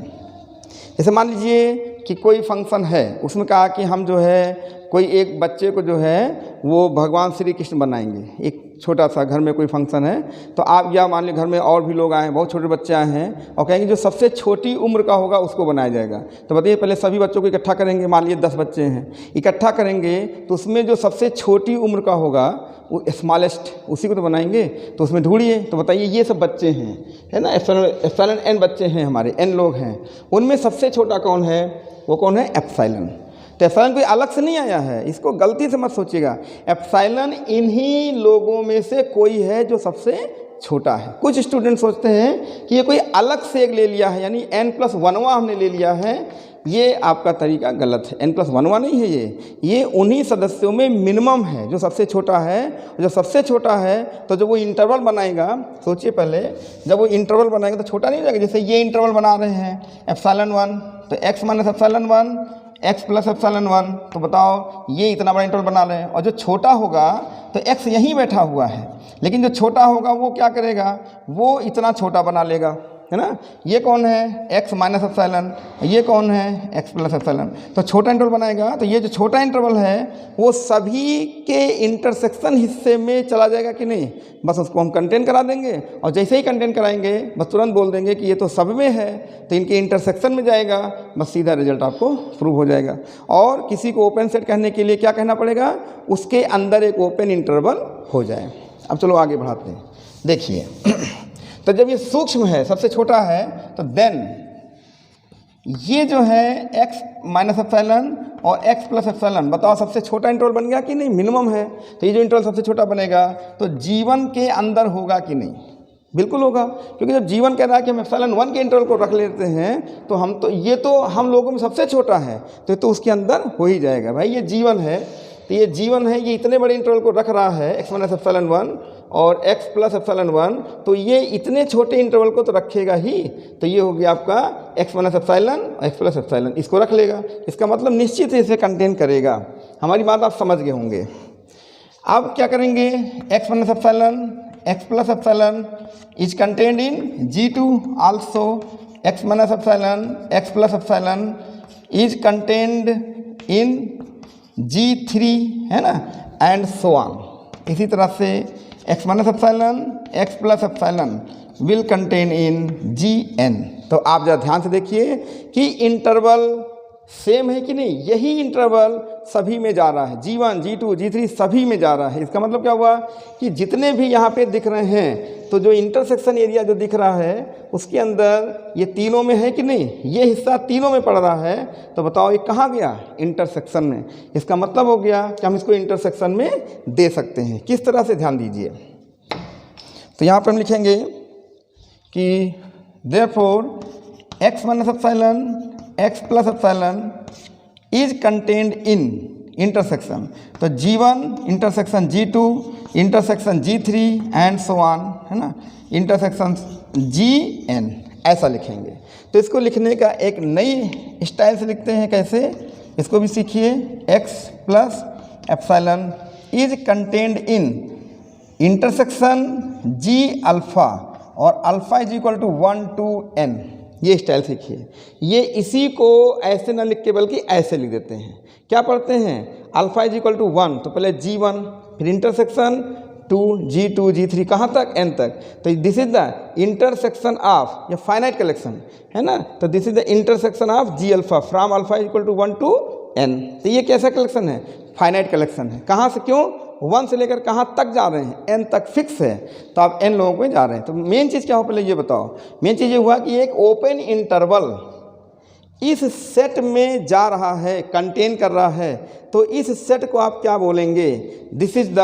जैसे मान लीजिए कि कोई फंक्शन है, उसमें कहा कि हम जो है कोई एक बच्चे को जो है वो भगवान श्री कृष्ण बनाएंगे। एक छोटा सा घर में कोई फंक्शन है, तो आप या मान लीजिए घर में और भी लोग आए हैं, बहुत छोटे बच्चे आए हैं, और कहेंगे जो सबसे छोटी उम्र का होगा उसको बनाया जाएगा। तो बताइए पहले सभी बच्चों को इकट्ठा करेंगे। मान लीजिए 10 बच्चे हैं, इकट्ठा करेंगे तो उसमें जो सबसे छोटी उम्र का होगा वो स्मॉलेस्ट, उसी को तो बनाएंगे। तो उसमें ढूंढिए, तो बताइए ये सब बच्चे हैं, है ना, एप्सिलॉन n बच्चे हैं, हमारे n लोग हैं, उनमें सबसे छोटा कौन है? वो कौन है? एप्सिलॉन। तो एप्सिलॉन कोई अलग से नहीं आया है, इसको गलती से मत सोचिएगा। एप्सिलॉन इन्हीं लोगों में से कोई है जो सबसे छोटा है। कुछ स्टूडेंट सोचते हैं कि ये कोई अलग से एक ले लिया है, यानी n+1वां हमने ले लिया है। ये आपका तरीका गलत है। n+1वां नहीं है ये उन्हीं सदस्यों में मिनिमम है जो सबसे छोटा है। जब सबसे छोटा है तो जब वो इंटरवल बनाएगा, सोचिए पहले, जब वो इंटरवल बनाएगा तो छोटा नहीं हो जाएगा। जैसे ये इंटरवल बना रहे हैं एप्सिलॉन 1, तो x minus epsilon 1, x plus epsilon 1, तो बताओ ये इतना बड़ा इंटरवल बना रहे हैं। और जो छोटा होगा तो x यहीं बैठा हुआ है, लेकिन जो छोटा होगा वो क्या करेगा? वो इतना छोटा बना लेगा, है ना। ये कौन है? x माइनस एप्सिलॉन, ये कौन है? x plus epsilon. तो छोटा इंटरवल बनाएगा, तो ये जो छोटा इंटरवल है वो सभी के इंटरसेक्शन हिस्से में चला जाएगा कि नहीं? बस उसको हम कंटेन करा देंगे, और जैसे ही कंटेन कराएंगे बस तुरंत बोल देंगे कि ये तो सब में है, तो इनके इंटरसेक्शन में जाएगा, बस सीधा रिजल्ट आपको प्रूव हो जाएगा। और किसी को ओपन सेट कहने के लिए क्या कहना पड़ेगा? उसके अंदर एक ओपन इंटरवल हो जाए। अब चलो आगे बढ़ाते हैं। देखिए तो जब ये सूक्ष्म है, सबसे छोटा है, तो देन ये जो है x माइनस एप्सिलॉन और x प्लस एप्सिलॉन, बताओ सबसे छोटा इंटरवल बन गया कि नहीं? मिनिमम है, तो ये जो इंटरवल सबसे छोटा बनेगा तो G1 के अंदर होगा कि नहीं? बिल्कुल होगा, क्योंकि जब G1 कह रहा है कि हम एप्सिलॉन 1 के इंटरवल को रख लेते हैं, तो हम तो ये तो हम लोगों में सबसे छोटा है, तो उसके अंदर हो ही जाएगा। भाई ये G1 है, तो ये G1 है, ये इतने बड़े इंटरवल को रख रहा है x माइनस एप्सिलॉन 1 और x प्लस एप्सिलॉन 1, तो ये इतने छोटे इंटरवल को तो रखेगा ही। तो ये हो गया आपका x माइनस एप्सिलॉन और x प्लस एप्सिलॉन, इसको रख लेगा। इसका मतलब निश्चित इसे कंटेन करेगा। हमारी बात आप समझ गए होंगे। अब क्या करेंगे? x minus epsilon, x plus epsilon is contained in G2 also, x minus epsilon, x plus epsilon is contained in G3, है ना, एंड सो ऑन। इसी तरह से x minus epsilon, x plus epsilon will contain in Gn। तो आप जरा ध्यान से देखिए कि इंटरवल सेम है कि नहीं, यही इंटरवल सभी में जा रहा है, G1 G2 G3 सभी में जा रहा है। इसका मतलब क्या हुआ कि जितने भी यहाँ पे दिख रहे हैं तो जो इंटरसेक्शन एरिया जो दिख रहा है उसके अंदर ये तीनों में है कि नहीं, ये हिस्सा तीनों में पड़ रहा है। तो बताओ ये कहाँ गया, इंटरसेक्शन में। इसका मतलब हो गया कि हम इसको इंटरसेक्शन में दे सकते हैं। किस तरह से, ध्यान दीजिए। तो यहाँ पर हम लिखेंगे कि therefore x minus epsilon x plus epsilon is contained in intersection. तो G1 intersection G2 intersection G3 and so on, है ना, इंटरसेक्शन Gn, ऐसा लिखेंगे। तो इसको लिखने का एक नई स्टाइल से लिखते हैं। कैसे, इसको भी सीखिए। x plus epsilon is contained in intersection G alpha और alpha is equal to 1 to n, ये स्टाइल सीखिए। ये इसी को ऐसे ना लिख के बल्कि ऐसे लिख देते हैं। क्या पढ़ते हैं, अल्फ़ा इज इक्वल टू 1, तो पहले G1 फिर इंटरसेक्शन 2 G2 G3 कहाँ तक, n तक। तो this is the intersection of, ये फाइनाइट कलेक्शन है ना, तो this is the intersection of G alpha from alpha is equal to 1 to n। तो ये कैसा कलेक्शन है, फाइनाइट कलेक्शन है। कहाँ से, क्यों, 1 से लेकर कहाँ तक जा रहे हैं, n तक फिक्स है, तो आप n लोगों में जा रहे हैं। तो मेन चीज़ क्या हो, पहले ये बताओ। मेन चीज़ ये हुआ कि एक ओपन इंटरवल इस सेट में जा रहा है, कंटेन कर रहा है, तो इस सेट को आप क्या बोलेंगे, this is the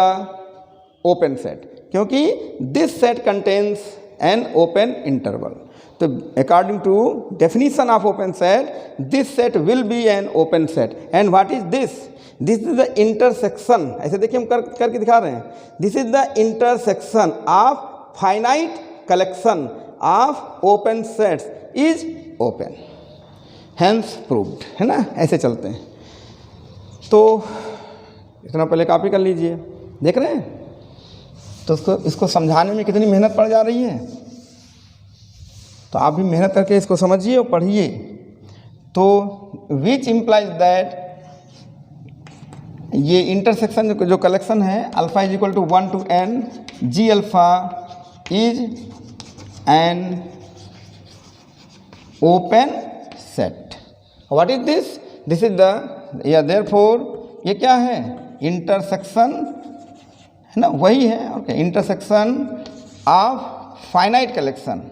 open set, क्योंकि this set contains an open interval. तो according to definition of open set, this set will be an open set. And what is this, this is the intersection. ऐसे देखिए हम करके दिखा रहे हैं। This is the intersection of finite collection of open sets is open, hence proved, है ना। ऐसे चलते हैं। तो इतना पहले कॉपी कर लीजिए, देख रहे हैं। तो इसको समझाने में कितनी मेहनत पड़ जा रही है, तो आप भी मेहनत करके इसको समझिए और पढ़िए। तो विच इम्प्लाइज दैट, ये इंटरसेक्शन जो कलेक्शन है, alpha is equal to 1 to n, G alpha is an open set. What is this, this is the, या देयरफॉर ये क्या है, इंटरसेक्शन, है ना, वही है। Okay, intersection of finite collection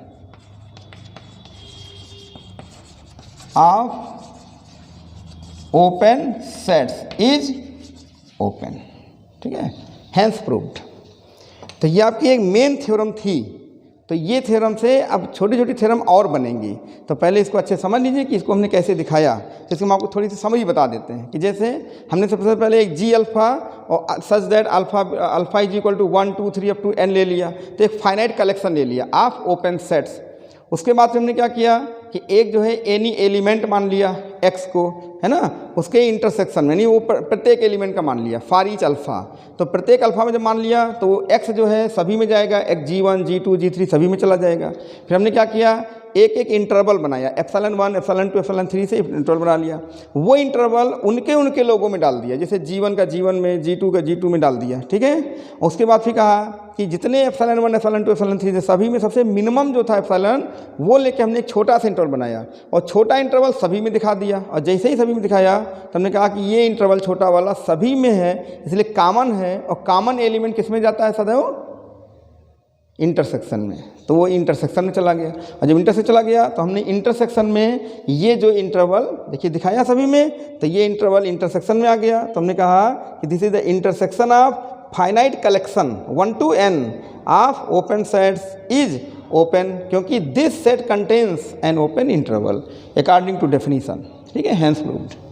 of open sets is open, ठीक है, हैंस प्रूव्ड। तो ये आपकी एक मेन थ्योरम थी। तो ये थ्योरम से अब छोटी छोटी थ्योरम और बनेंगी। तो पहले इसको अच्छे समझ लीजिए कि इसको हमने कैसे दिखाया। तो इसको हम आपको थोड़ी सी समझ बता देते हैं कि जैसे हमने सबसे पहले एक G अल्फ़ा और such that alpha is equal to 1 2 3 up to n ले लिया। तो एक फाइनाइट कलेक्शन ले लिया ऑफ ओपन सेट्स। उसके बाद फिर हमने क्या किया कि एक जो है एनी एलिमेंट मान लिया x को, है ना, उसके इंटरसेक्शन में, नहीं वो प्रत्येक एलिमेंट का मान लिया फॉर ईच अल्फ़ा। तो प्रत्येक अल्फ़ा में जब मान लिया तो x जो है सभी में जाएगा, एक G1 G2 G3 सभी में चला जाएगा। फिर हमने क्या किया, एक एक इंटरवल बनाया, एप्सिलॉन 1 एप्सिलॉन 2 एप्सिलॉन 3 से इंटरवल बना लिया। वो इंटरवल उनके लोगों में डाल दिया, जैसे G1 का G1 में, G2 का G2 में डाल दिया, ठीक है। उसके बाद फिर कहा कि जितने एप्सिलॉन 1 एप्सिलॉन 2 एप्सिलॉन 3 सभी में सबसे मिनिमम जो था एप्सिलॉन, वो लेके हमने एक छोटा सा इंटरवल बनाया और छोटा इंटरवल सभी में दिखा दिया। और जैसे ही सभी में दिखाया तो हमने कहा कि ये इंटरवल छोटा वाला सभी में है, इसलिए कॉमन है। और कॉमन एलिमेंट किस में जाता है सदैव, इंटरसेक्शन में। तो वो इंटरसेक्शन में चला गया। और जब इंटरसेक्शन चला गया तो हमने इंटरसेक्शन में ये जो इंटरवल देखिए दिखाया सभी में, तो ये इंटरवल इंटरसेक्शन में आ गया। तो हमने कहा कि this is the intersection of finite collection 1 to n of open sets is open, क्योंकि this set contains an open interval according to definition, ठीक है, हैंस प्रूव्ड।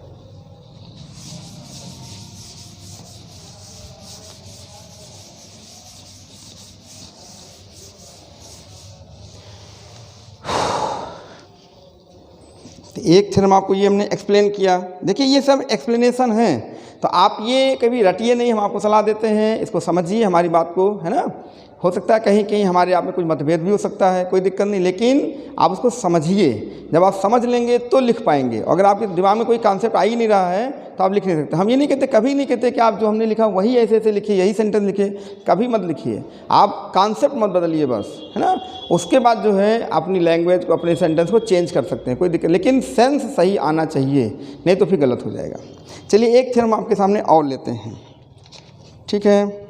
एक थ्योरम आपको ये हमने एक्सप्लेन किया। देखिए ये सब एक्सप्लेनेशन है, तो आप ये कभी रटिए नहीं, हम आपको सलाह देते हैं, इसको समझिए हमारी बात को, है ना। हो सकता है कहीं कहीं हमारे आप में कुछ मतभेद भी हो सकता है, कोई दिक्कत नहीं, लेकिन आप उसको समझिए। जब आप समझ लेंगे तो लिख पाएंगे। अगर आपके दिमाग में कोई कॉन्सेप्ट आ ही नहीं रहा है तो आप लिख नहीं सकते। हम ये नहीं कहते, कभी नहीं कहते कि आप जो हमने लिखा वही ऐसे ऐसे लिखिए, यही सेंटेंस लिखिए, कभी मत लिखिए। आप कॉन्सेप्ट मत बदलिए बस, है ना। उसके बाद जो है अपनी लैंग्वेज को, अपने सेंटेंस को चेंज कर सकते हैं, कोई दिक्कत, लेकिन सेंस सही आना चाहिए, नहीं तो फिर गलत हो जाएगा। चलिए एक थ्योरम आपके सामने और लेते हैं, ठीक है।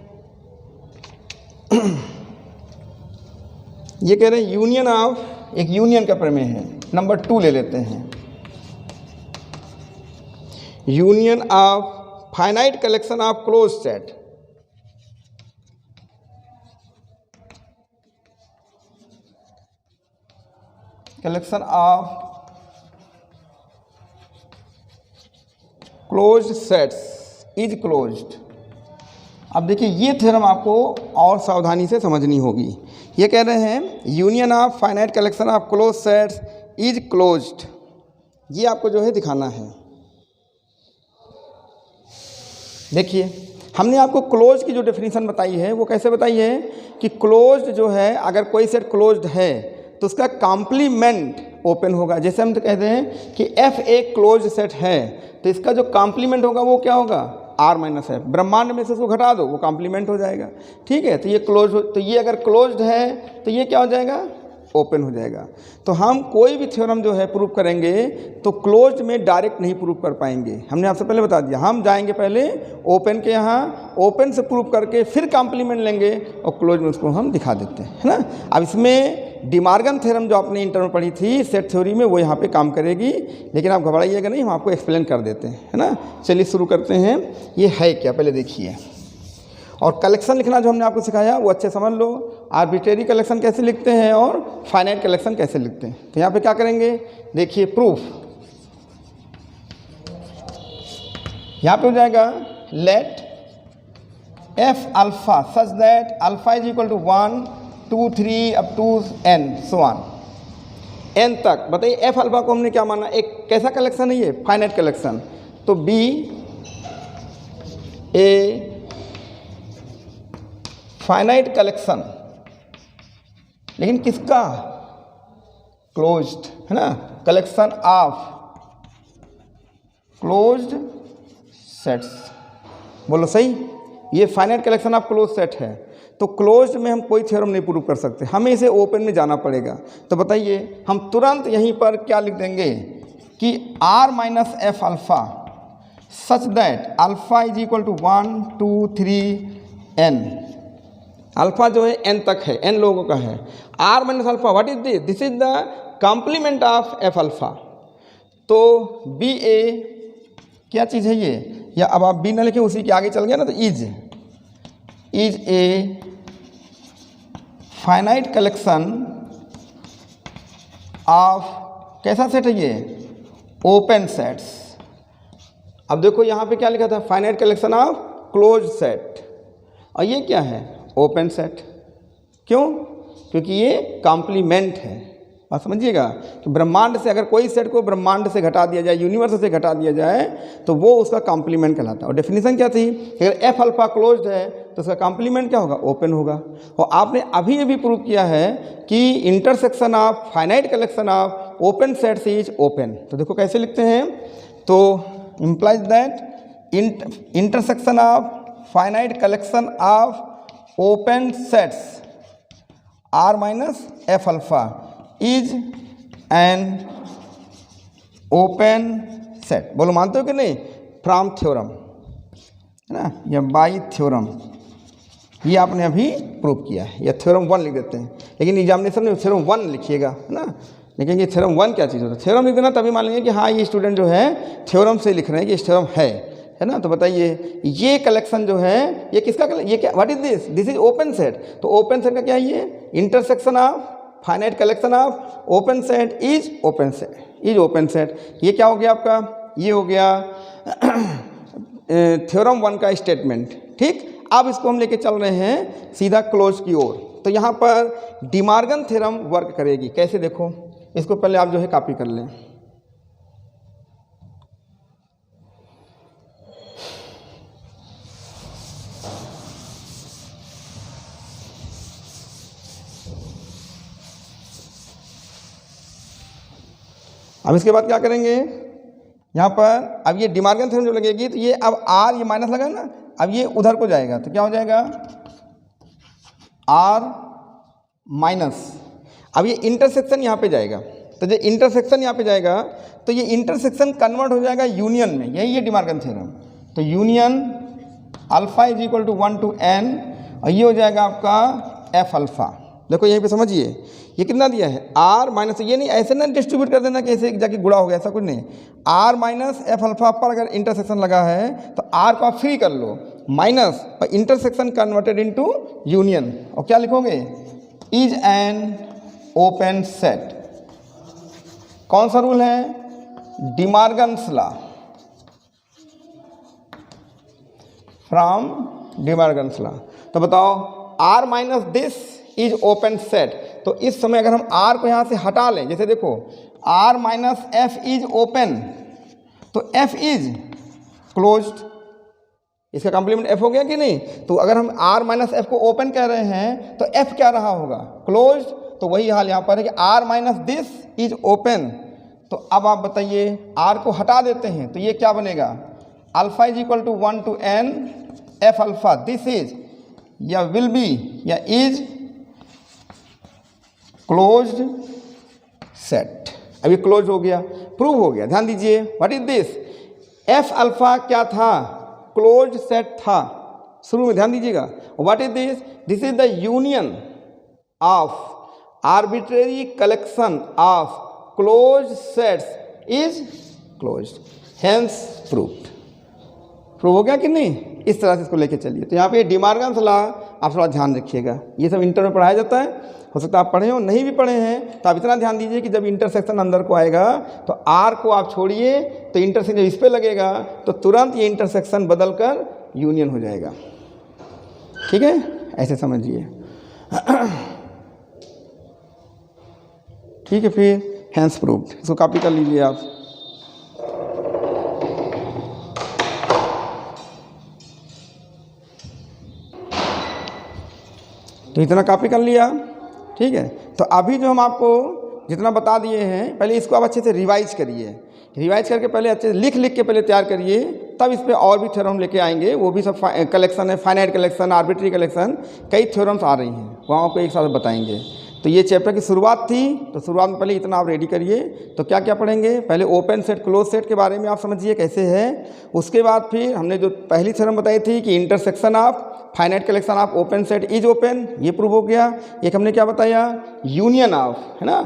ये कह रहे हैं यूनियन ऑफ, एक यूनियन का प्रमेय है, नंबर 2 ले लेते हैं। Union of finite collection of close set. Collection of closed sets is closed. अब देखिए ये थ्योरम आपको और सावधानी से समझनी होगी। ये कह रहे हैं union of finite collection of close sets is closed. ये आपको जो है दिखाना है। देखिए हमने आपको क्लोज की जो डेफिनेशन बताई है वो कैसे बताई है कि क्लोज्ड जो है, अगर कोई सेट क्लोज्ड है तो उसका कॉम्प्लीमेंट ओपन होगा। जैसे हम तो कहते हैं कि एफ एक क्लोज्ड सेट है तो इसका जो कॉम्प्लीमेंट होगा वो क्या होगा, आर माइनस एफ। ब्रह्मांड में से उसको घटा दो, वो कॉम्प्लीमेंट हो जाएगा, ठीक है। तो ये क्लोज, तो ये अगर क्लोज्ड है तो ये क्या हो जाएगा, ओपन हो जाएगा। तो हम कोई भी थ्योरम जो है प्रूव करेंगे तो क्लोज्ड में डायरेक्ट नहीं प्रूव कर पाएंगे। हमने आपसे पहले बता दिया, हम जाएंगे पहले ओपन के यहाँ, ओपन से प्रूव करके फिर कॉम्प्लीमेंट लेंगे और क्लोज में उसको हम दिखा देते हैं, है ना। अब इसमें डिमार्गन थ्योरम जो आपने इंटर में पढ़ी थी सेट थ्योरी में, वो यहाँ पे काम करेगी, लेकिन आप घबराइएगा नहीं, हम आपको एक्सप्लेन कर देते हैं, है ना। चलिए शुरू करते हैं। ये है क्या पहले देखिए, और कलेक्शन लिखना जो हमने आपको सिखाया वो अच्छे समझ लो। आर्बिट्रेरी कलेक्शन कैसे लिखते हैं और फाइनाइट कलेक्शन कैसे लिखते हैं। तो यहाँ पे क्या करेंगे, देखिए प्रूफ। यहाँ पे हो जाएगा let F alpha such that alpha is equal to 1 2 3 up to n so on, n तक। बताइए एफ अल्फा को हमने क्या माना, एक कैसा कलेक्शन है ये, फाइनाइट कलेक्शन। तो बी ए फाइनाइट कलेक्शन, लेकिन किसका, क्लोज्ड, है ना। कलेक्शन ऑफ क्लोज्ड सेट्स, बोलो सही। ये finite collection of close set है। तो क्लोज्ड में हम कोई थ्योरम नहीं प्रूव कर सकते, हमें इसे ओपन में जाना पड़ेगा। तो बताइए हम तुरंत यहीं पर क्या लिख देंगे कि R minus F alpha such that alpha is equal to 1 2 3 n। Alpha जो है n तक है, n लोगों का है। R minus alpha what is this, this is the complement of F alpha. तो बी ए क्या चीज़ है ये, या अब आप बी ना लिखे उसी के आगे चल गया ना, तो is a finite collection of, कैसा सेट है ये, ओपन सेट्स। अब देखो यहाँ पे क्या लिखा था, finite collection of close set, और ये क्या है, ओपन सेट। क्यों, क्योंकि ये कॉम्प्लीमेंट है। बात समझिएगा कि ब्रह्मांड से अगर कोई सेट को ब्रह्मांड से घटा दिया जाए, यूनिवर्स से घटा दिया जाए, तो वो उसका कॉम्प्लीमेंट कहलाता है। और डेफिनेशन क्या थी, अगर एफ अल्फा क्लोज्ड है तो उसका कॉम्प्लीमेंट क्या होगा, ओपन होगा। और आपने अभी अभी प्रूव किया है कि intersection of finite collection of open sets is open. तो देखो कैसे लिखते हैं, तो implies that intersection of finite collection of open sets R minus F alpha is an open set. बोलो मानते हो कि नहीं, फ्रॉम थ्योरम, है ना, या बाई थ्योरम। ये आपने अभी प्रूव किया है, या थ्योरम 1 लिख देते हैं, लेकिन एग्जामिनेशन में थ्योरम 1 लिखिएगा, है ना। लेकिन ये थ्योरम 1 क्या चीज़ होता है, थ्योरम लिख देना तभी मान लेंगे कि हाँ ये स्टूडेंट जो है थ्योरम से लिख रहे हैं कि थ्योरम है ना। तो बताइए ये कलेक्शन जो है ये किसका, ये क्या, what is this, this is open set. तो ओपन सेट का क्या है, ये intersection of finite collection of open set is open set, is open set. ये क्या हो गया आपका, ये हो गया थ्योरम 1 का स्टेटमेंट, ठीक। अब इसको हम लेके चल रहे हैं सीधा क्लोज की ओर। तो यहाँ पर डिमार्गन थ्योरम वर्क करेगी, कैसे देखो, इसको पहले आप जो है कॉपी कर लें। अब इसके बाद क्या करेंगे, यहाँ पर अब ये डिमार्गन थ्योरम जो लगेगी तो ये अब आर ये माइनस लगा ना, अब ये उधर को जाएगा तो क्या हो जाएगा आर माइनस, अब ये इंटरसेक्शन यहाँ पे जाएगा, तो जो इंटरसेक्शन यहाँ पे जाएगा तो ये इंटरसेक्शन कन्वर्ट हो जाएगा यूनियन में, यही है डिमार्गन थ्योरम। तो union alpha is equal to 1 to n और ये हो जाएगा आपका एफ अल्फ़ा। देखो यहीं पे समझिए ये कितना दिया है आर माइनस, ये नहीं ऐसे ना डिस्ट्रीब्यूट कर देना कि ऐसे जाके गुणा हो गया, ऐसा कुछ नहीं। आर माइनस एफ अल्फ़ा पर अगर इंटरसेक्शन लगा है तो आर को आप फ्री कर लो, माइनस और इंटरसेक्शन कन्वर्टेड इनटू यूनियन, और क्या लिखोगे इज एन ओपन सेट। कौन सा रूल है, De Morgan's law, from De Morgan's law. तो बताओ R minus this is open set, तो इस समय अगर हम आर को यहाँ से हटा लें, जैसे देखो R minus F is open, तो एफ इज क्लोज्ड, इसका कॉम्प्लीमेंट एफ हो गया कि नहीं। तो अगर हम आर माइनस एफ को ओपन कह रहे हैं तो एफ क्या रहा होगा क्लोज्ड, तो वही हाल यहाँ पर है कि R minus this is open. तो अब आप बताइए आर को हटा देते हैं तो ये क्या बनेगा alpha is equal to 1 to n F alpha, this is या विल बी या इज क्लोज्ड सेट। अब ये क्लोज हो गया, प्रूव हो गया। ध्यान दीजिए what is this, F alpha क्या था क्लोज्ड सेट था शुरू में, ध्यान दीजिएगा। What is this, this is the union of arbitrary collection of closed sets is closed, hence proved. Prove हो गया कि नहीं, इस तरह से इसको लेके चलिए। तो यहाँ पे डिमार्गन्स लॉ आप थोड़ा ध्यान रखिएगा, ये सब इंटर में पढ़ाया जाता है, हो सकता है आप पढ़े हो, नहीं भी पढ़े हैं तो आप इतना ध्यान दीजिए कि जब इंटरसेक्शन अंदर को आएगा तो आर को आप छोड़िए, तो इंटरसेक्शन जब इस पर लगेगा तो तुरंत ये इंटरसेक्शन बदल कर यूनियन हो जाएगा। ठीक है, ऐसे समझिए। ठीक है, फिर हेंस प्रूव्ड, इसको कॉपी कर लीजिए आप। तो इतना कॉपी कर लिया, ठीक है। तो अभी जो हम आपको जितना बता दिए हैं पहले इसको आप अच्छे से रिवाइज करिए, रिवाइज करके पहले अच्छे से लिख के पहले तैयार करिए, तब इस पे और भी थ्योरम लेके आएंगे, वो भी सब कलेक्शन है, फाइनाइट कलेक्शन, आर्बिट्री कलेक्शन, कई थ्योरम्स आ रही हैं, वहाँ आपको एक साथ बताएंगे। तो ये चैप्टर की शुरुआत थी, तो शुरुआत में पहले इतना आप रेडी करिए। तो क्या क्या पढ़ेंगे, पहले ओपन सेट क्लोज सेट के बारे में आप समझिए कैसे है। उसके बाद फिर हमने जो पहली थ्योरम बताई थी कि intersection of finite collection of open set is open, ये प्रूव हो गया। एक हमने क्या बताया, यूनियन ऑफ, है ना,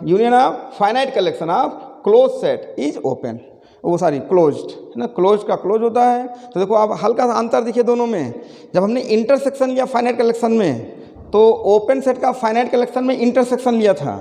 union of finite collection of close set is open, वो सारी क्लोज्ड है ना, क्लोज का क्लोज होता है। तो देखो आप हल्का सा अंतर दिखे दोनों में, जब हमने इंटरसेक्शन लिया फाइनाइट कलेक्शन में तो ओपन सेट का फाइनाइट कलेक्शन में इंटरसेक्शन लिया था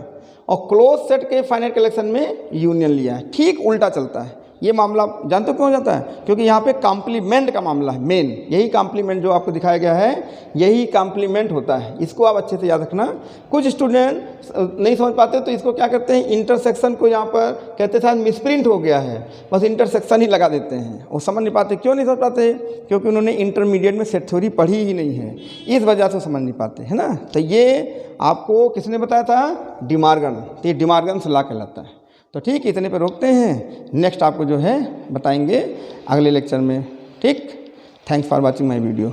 और क्लोज सेट के फाइनाइट कलेक्शन में यूनियन लिया, ठीक उल्टा चलता है। ये मामला जानते हो क्यों जाता है, क्योंकि यहाँ पे कॉम्प्लीमेंट का मामला है मेन, यही कॉम्प्लीमेंट जो आपको दिखाया गया है यही कॉम्प्लीमेंट होता है, इसको आप अच्छे से याद रखना। कुछ स्टूडेंट नहीं समझ पाते तो इसको क्या करते हैं, इंटरसेक्शन को यहाँ पर कहते शायद मिसप्रिंट हो गया है, बस इंटरसेक्शन ही लगा देते हैं, वो समझ नहीं पाते। क्यों नहीं समझ पाते, क्योंकि उन्होंने इंटरमीडिएट में सेट थ्योरी पढ़ी ही नहीं है, इस वजह से समझ नहीं पाते, है ना। तो ये आपको किसने बताया था, डिमार्गन, तो ये डिमार्गन्स लॉ कहलाता है। तो ठीक, इतने पे रोकते हैं, नेक्स्ट आपको जो है बताएंगे अगले लेक्चर में। ठीक, thanks for watching my video.